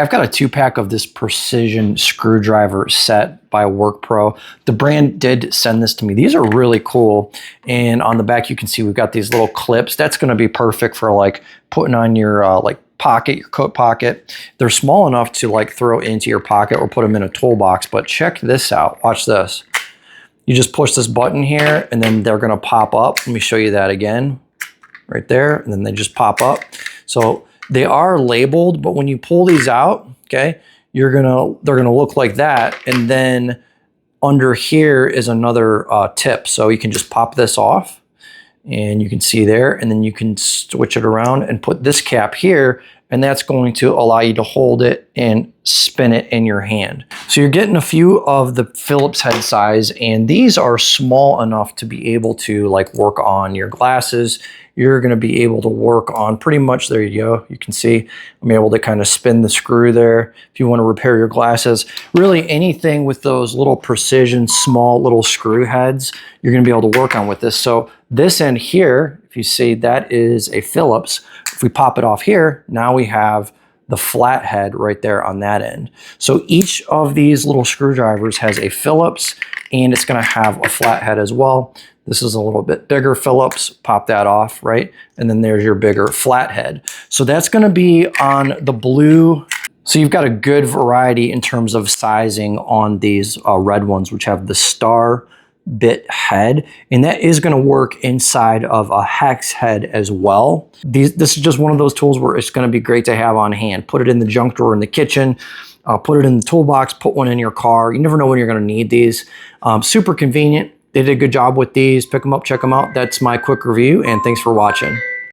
I've got a 2-pack of this precision screwdriver set by WORKPRO. The brand did send this to me. These are really cool. And on the back, you can see we've got these little clips. That's going to be perfect for like putting on your like pocket, your coat pocket. They're small enough to like throw into your pocket or put them in a toolbox. But check this out. Watch this. You just push this button here and then they're going to pop up. Let me show you that again. Right there. And then they just pop up. So they are labeled, but when you pull these out, okay, they're gonna look like that. And then under here is another tip. So you can just pop this off and you can see there, and then you can switch it around and put this cap here, and that's going to allow you to hold it and spin it in your hand. So you're getting a few of the Phillips head size, and these are small enough to be able to like work on your glasses. You're going to be able to work on pretty much, there you go. You can see I'm able to kind of spin the screw there. If you want to repair your glasses, really anything with those little precision, small little screw heads, you're going to be able to work on with this. So this end here, if you see, that is a Phillips. If we pop it off here, now we have the flat head right there on that end. So each of these little screwdrivers has a Phillips, and it's going to have a flat head as well. This is a little bit bigger Phillips, pop that off, right? And then there's your bigger flathead. So that's gonna be on the blue. So you've got a good variety in terms of sizing on these red ones, which have the star bit head. And that is gonna work inside of a hex head as well. This is just one of those tools where it's gonna be great to have on hand. Put it in the junk drawer in the kitchen, put it in the toolbox, put one in your car. You never know when you're gonna need these. Super convenient. They did a good job with these. Pick them up, check them out. That's my quick review, and thanks for watching.